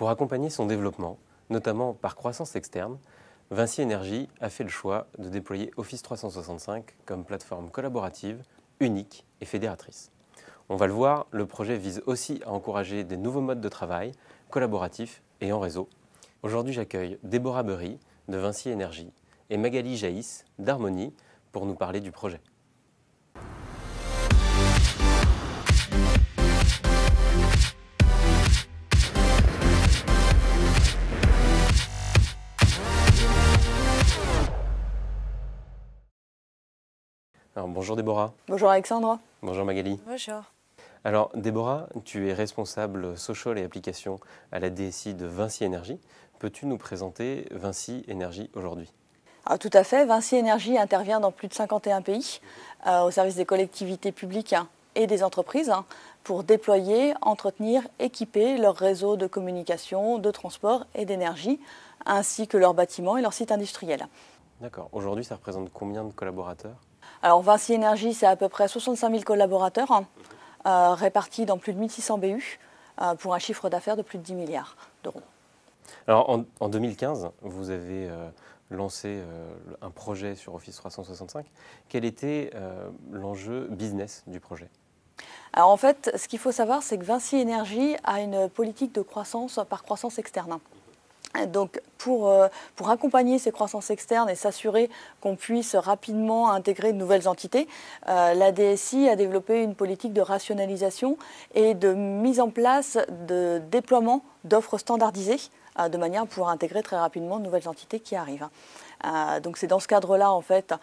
Pour accompagner son développement, notamment par croissance externe, Vinci Energies a fait le choix de déployer Office 365 comme plateforme collaborative, unique et fédératrice. On va le voir, le projet vise aussi à encourager des nouveaux modes de travail, collaboratifs et en réseau. Aujourd'hui, j'accueille Déborah Bery de Vinci Energies et Magali Jaïs d'Harmonie pour nous parler du projet. Alors, bonjour Déborah. Bonjour Alexandre. Bonjour Magali. Bonjour. Alors Déborah, tu es responsable social et application à la DSI de Vinci Energies. Peux-tu nous présenter Vinci Energies aujourd'hui? Tout à fait, Vinci Energies intervient dans plus de 51 pays au service des collectivités publiques et des entreprises pour déployer, entretenir, équiper leur réseau de communication, de transport et d'énergie, ainsi que leurs bâtiments et leurs sites industriels. D'accord. Aujourd'hui, ça représente combien de collaborateurs? Alors Vinci Energies, c'est à peu près 65 000 collaborateurs répartis dans plus de 1600 BU pour un chiffre d'affaires de plus de 10 milliards d'euros. Alors en 2015, vous avez lancé un projet sur Office 365. Quel était l'enjeu business du projet? Alors en fait, ce qu'il faut savoir, c'est que Vinci Energies a une politique de croissance par croissance externe. Donc pour accompagner ces croissances externes et s'assurer qu'on puisse rapidement intégrer de nouvelles entités, la DSI a développé une politique de rationalisation et de mise en place de déploiement d'offres standardisées de manière à pouvoir intégrer très rapidement de nouvelles entités qui arrivent. Donc c'est dans ce cadre-là en fait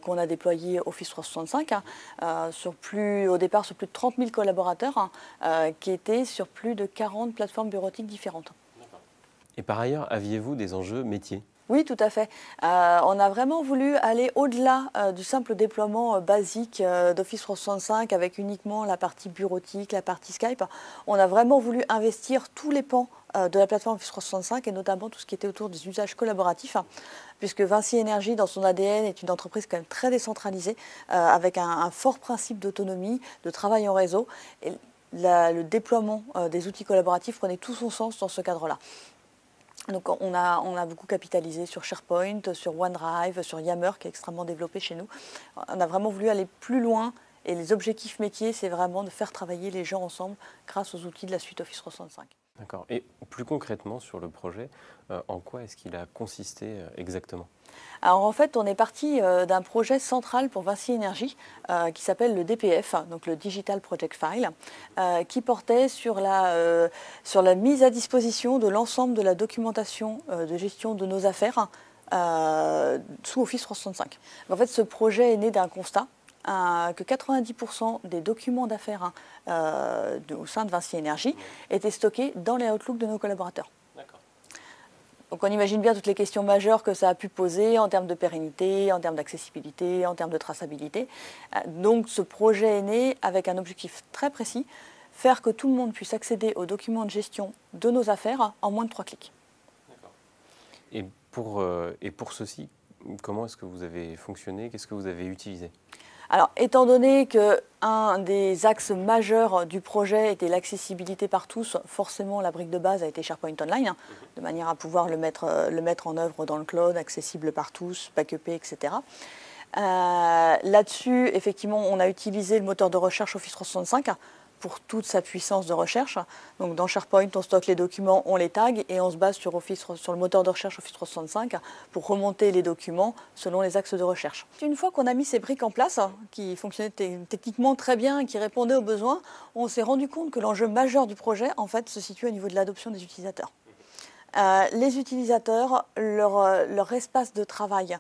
qu'on a déployé Office 365 au départ sur plus de 30 000 collaborateurs qui étaient sur plus de 40 plateformes bureautiques différentes. Et par ailleurs, aviez-vous des enjeux métiers? Oui, tout à fait. On a vraiment voulu aller au-delà du simple déploiement basique d'Office 365 avec uniquement la partie bureautique, la partie Skype. On a vraiment voulu investir tous les pans de la plateforme Office 365 et notamment tout ce qui était autour des usages collaboratifs, puisque Vinci Energies, dans son ADN, est une entreprise quand même très décentralisée, avec un fort principe d'autonomie, de travail en réseau. Et le déploiement des outils collaboratifs prenait tout son sens dans ce cadre-là. Donc on a beaucoup capitalisé sur SharePoint, sur OneDrive, sur Yammer qui est extrêmement développé chez nous. On a vraiment voulu aller plus loin et les objectifs métiers, c'est vraiment de faire travailler les gens ensemble grâce aux outils de la suite Office 365. D'accord. Et plus concrètement sur le projet, en quoi est-ce qu'il a consisté exactement? Alors en fait, on est parti d'un projet central pour Vinci Energies qui s'appelle le DPF, donc le Digital Project File, qui portait sur la mise à disposition de l'ensemble de la documentation de gestion de nos affaires sous Office 365. En fait, ce projet est né d'un constat que 90% des documents d'affaires au sein de Vinci Energies étaient stockés dans les Outlook de nos collaborateurs. Donc on imagine bien toutes les questions majeures que ça a pu poser en termes de pérennité, en termes d'accessibilité, en termes de traçabilité. Donc ce projet est né avec un objectif très précis, faire que tout le monde puisse accéder aux documents de gestion de nos affaires en moins de 3 clics. Et pour ceci, comment est-ce que vous avez fonctionné? Qu'est-ce que vous avez utilisé? Alors, étant donné qu'un des axes majeurs du projet était l'accessibilité par tous, forcément la brique de base a été SharePoint Online, de manière à pouvoir le mettre en œuvre dans le cloud, accessible par tous, backupé, etc. Là-dessus, effectivement, on a utilisé le moteur de recherche Office 365 pour toute sa puissance de recherche. Donc dans SharePoint, on stocke les documents, on les tag et on se base sur le moteur de recherche Office 365 pour remonter les documents selon les axes de recherche. Une fois qu'on a mis ces briques en place, qui fonctionnaient techniquement très bien et qui répondaient aux besoins, on s'est rendu compte que l'enjeu majeur du projet, en fait, se situe au niveau de l'adoption des utilisateurs. Les utilisateurs, leur espace de travail,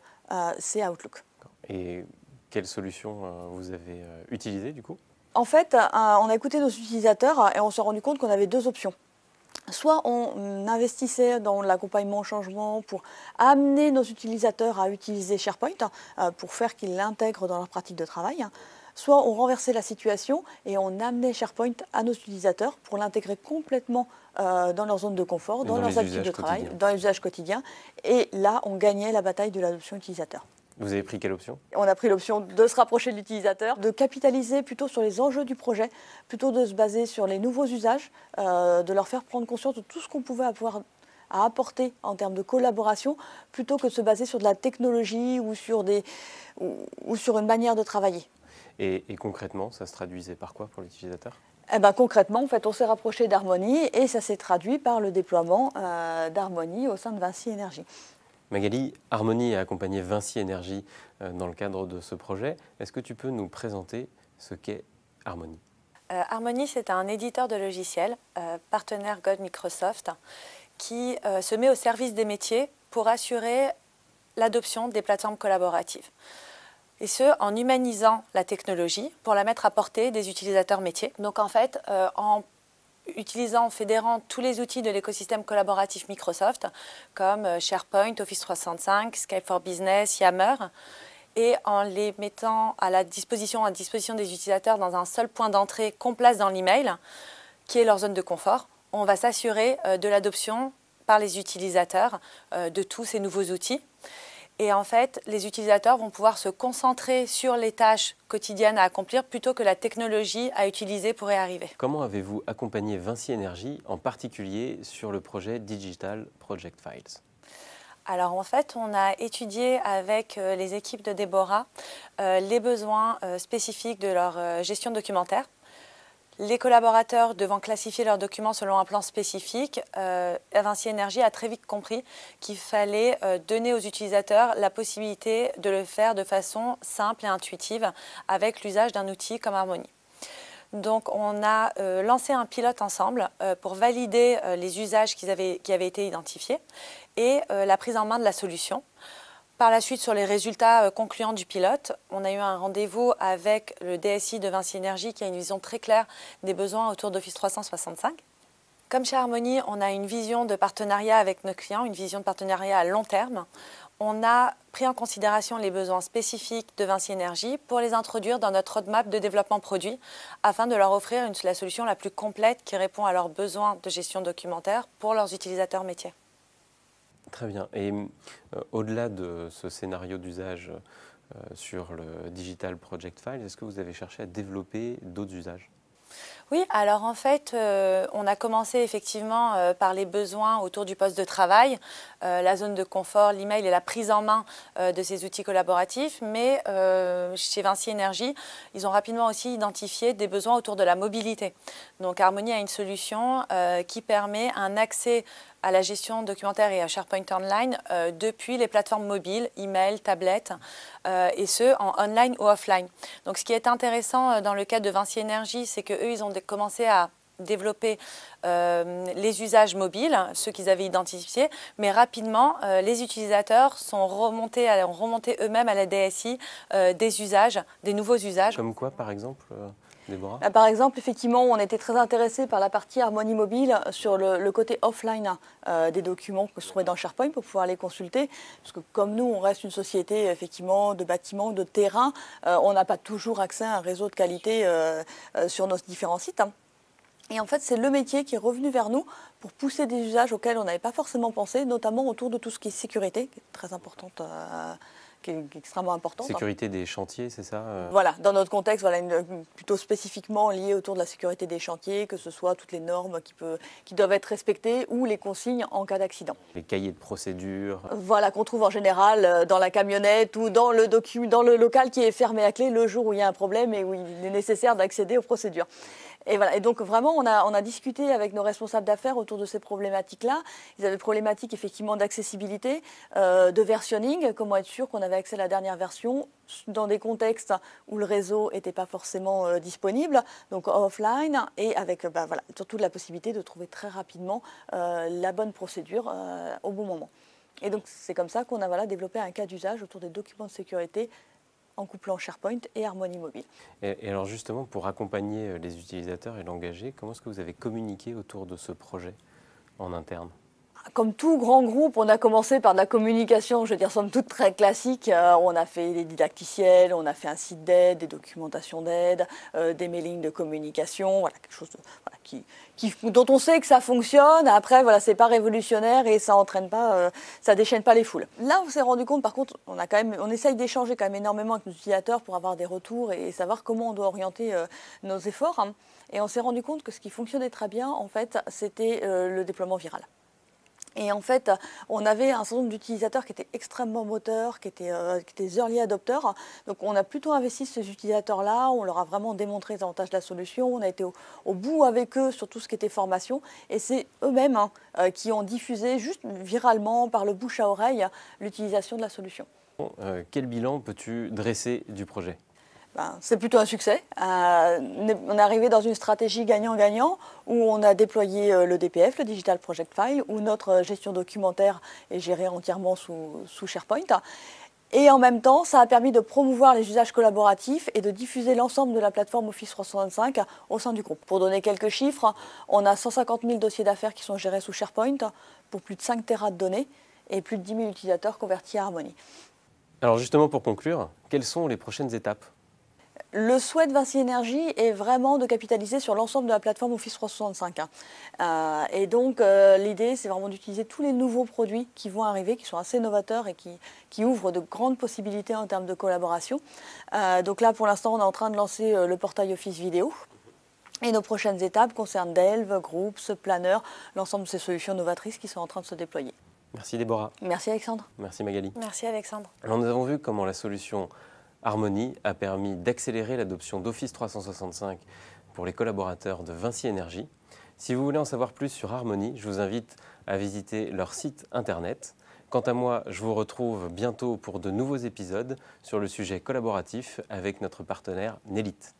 c'est Outlook. Et quelle solution vous avez utilisée du coup? En fait, on a écouté nos utilisateurs et on s'est rendu compte qu'on avait deux options. Soit on investissait dans l'accompagnement au changement pour amener nos utilisateurs à utiliser SharePoint pour faire qu'ils l'intègrent dans leur pratique de travail. Soit on renversait la situation et on amenait SharePoint à nos utilisateurs pour l'intégrer complètement dans leur zone de confort, dans leurs habitudes de travail, dans les usages quotidiens. Et là, on gagnait la bataille de l'adoption utilisateur. Vous avez pris quelle option? On a pris l'option de se rapprocher de l'utilisateur, de capitaliser plutôt sur les enjeux du projet, plutôt de se baser sur les nouveaux usages, de leur faire prendre conscience de tout ce qu'on pouvait avoir à apporter en termes de collaboration, plutôt que de se baser sur de la technologie ou sur une manière de travailler. Et concrètement, ça se traduisait par quoi pour l'utilisateur? Eh ben, concrètement, en fait, on s'est rapproché d'Harmonie et ça s'est traduit par le déploiement d'Harmonie au sein de Vinci Énergie. Magali, Harmonie a accompagné Vinci Énergie dans le cadre de ce projet. Est-ce que tu peux nous présenter ce qu'est Harmonie? Harmonie, c'est un éditeur de logiciels, partenaire Gold Microsoft, qui se met au service des métiers pour assurer l'adoption des plateformes collaboratives. Et ce, en humanisant la technologie pour la mettre à portée des utilisateurs métiers. Donc en fait, en fédérant tous les outils de l'écosystème collaboratif Microsoft, comme SharePoint, Office 365, Skype for Business, Yammer, et en les mettant à disposition des utilisateurs dans un seul point d'entrée qu'on place dans l'email, qui est leur zone de confort, on va s'assurer de l'adoption par les utilisateurs de tous ces nouveaux outils. Et en fait, les utilisateurs vont pouvoir se concentrer sur les tâches quotidiennes à accomplir plutôt que la technologie à utiliser pour y arriver. Comment avez-vous accompagné Vinci Énergie, en particulier sur le projet Digital Project Files? Alors en fait, on a étudié avec les équipes de Déborah les besoins spécifiques de leur gestion documentaire. Les collaborateurs devant classifier leurs documents selon un plan spécifique, Vinci Énergie a très vite compris qu'il fallait donner aux utilisateurs la possibilité de le faire de façon simple et intuitive avec l'usage d'un outil comme Harmonie. Donc on a lancé un pilote ensemble pour valider les usages qui avaient été identifiés et la prise en main de la solution. Par la suite, sur les résultats concluants du pilote, on a eu un rendez-vous avec le DSI de Vinci Énergie qui a une vision très claire des besoins autour d'Office 365. Comme chez Harmonie, on a une vision de partenariat avec nos clients, une vision de partenariat à long terme. On a pris en considération les besoins spécifiques de Vinci Énergie pour les introduire dans notre roadmap de développement produit afin de leur offrir la solution la plus complète qui répond à leurs besoins de gestion documentaire pour leurs utilisateurs métiers. Très bien. Et au-delà de ce scénario d'usage sur le Digital Project Files, est-ce que vous avez cherché à développer d'autres usages? Oui, alors en fait, on a commencé effectivement par les besoins autour du poste de travail, la zone de confort, l'email et la prise en main de ces outils collaboratifs. Mais chez Vinci Énergie, ils ont rapidement aussi identifié des besoins autour de la mobilité. Donc Harmonie a une solution qui permet un accès à la gestion documentaire et à SharePoint Online depuis les plateformes mobiles, email, tablette, et ce, en online ou offline. Donc ce qui est intéressant dans le cas de Vinci Énergie, c'est qu'eux, ils ont commencé à développer les usages mobiles, ceux qu'ils avaient identifiés, mais rapidement, les utilisateurs ont remonté eux-mêmes à la DSI des usages, des nouveaux usages. Comme quoi, par exemple Déborah? Par exemple, effectivement, on était très intéressés par la partie Harmonie Mobile sur le côté offline des documents que se trouvaient dans SharePoint pour pouvoir les consulter. Parce que comme nous, on reste une société effectivement de bâtiments, de terrain, on n'a pas toujours accès à un réseau de qualité sur nos différents sites. Et en fait, c'est le métier qui est revenu vers nous pour pousser des usages auxquels on n'avait pas forcément pensé, notamment autour de tout ce qui est sécurité, qui est très importante. Qui est extrêmement importante. Sécurité des chantiers, c'est ça Voilà, dans notre contexte, voilà, plutôt spécifiquement lié autour de la sécurité des chantiers, que ce soit toutes les normes qui doivent être respectées ou les consignes en cas d'accident. Les cahiers de procédure. Voilà, qu'on trouve en général dans la camionnette ou dans le local qui est fermé à clé le jour où il y a un problème et où il est nécessaire d'accéder aux procédures. Et voilà. Et donc vraiment, on a discuté avec nos responsables d'affaires autour de ces problématiques-là. Ils avaient des problématiques effectivement d'accessibilité, de versionning, comment être sûr qu'on avait accès à la dernière version dans des contextes où le réseau n'était pas forcément disponible, donc offline, et avec voilà, surtout la possibilité de trouver très rapidement la bonne procédure au bon moment. Et donc c'est comme ça qu'on a développé un cas d'usage autour des documents de sécurité en couplant SharePoint et Harmonie Mobile. Et alors justement, pour accompagner les utilisateurs et l'engager, comment est-ce que vous avez communiqué autour de ce projet en interne? comme tout grand groupe, on a commencé par de la communication, je veux dire, somme toute très classique. On a fait des didacticiels, on a fait un site d'aide, des documentations d'aide, des mailings de communication, voilà, quelque chose de, voilà, dont on sait que ça fonctionne. Après, voilà, c'est pas révolutionnaire et ça entraîne pas, ça déchaîne pas les foules. Là, on s'est rendu compte, par contre, on essaye d'échanger quand même énormément avec nos utilisateurs pour avoir des retours et savoir comment on doit orienter nos efforts. Hein. Et on s'est rendu compte que ce qui fonctionnait très bien, en fait, c'était le déploiement viral. Et en fait, on avait un certain nombre d'utilisateurs qui étaient extrêmement moteurs, qui étaient early adopters. Donc on a plutôt investi ces utilisateurs-là, on leur a vraiment démontré les avantages de la solution, on a été au bout avec eux sur tout ce qui était formation. Et c'est eux-mêmes qui ont diffusé juste viralement, par le bouche à oreille, l'utilisation de la solution. Quel bilan peux-tu dresser du projet ? C'est plutôt un succès. On est arrivé dans une stratégie gagnant-gagnant où on a déployé le DPF, le Digital Project File, où notre gestion documentaire est gérée entièrement sous SharePoint. Et en même temps, ça a permis de promouvoir les usages collaboratifs et de diffuser l'ensemble de la plateforme Office 365 au sein du groupe. Pour donner quelques chiffres, on a 150 000 dossiers d'affaires qui sont gérés sous SharePoint pour plus de 5 Tera de données et plus de 10 000 utilisateurs convertis à Harmony. Alors justement, pour conclure, quelles sont les prochaines étapes ? Le souhait de Vinci Energies est vraiment de capitaliser sur l'ensemble de la plateforme Office 365. Et donc l'idée, c'est vraiment d'utiliser tous les nouveaux produits qui vont arriver, qui sont assez novateurs et qui ouvrent de grandes possibilités en termes de collaboration. Donc là, pour l'instant, on est en train de lancer le portail Office Vidéo. Et nos prochaines étapes concernent Delve, Groups, Planner, l'ensemble de ces solutions novatrices qui sont en train de se déployer. Merci Déborah. Merci Alexandre. Merci Magali. Merci Alexandre. Alors, nous avons vu comment la solution Harmony a permis d'accélérer l'adoption d'Office 365 pour les collaborateurs de Vinci Energies. Si vous voulez en savoir plus sur Harmony, je vous invite à visiter leur site internet. Quant à moi, je vous retrouve bientôt pour de nouveaux épisodes sur le sujet collaboratif avec notre partenaire Nelite.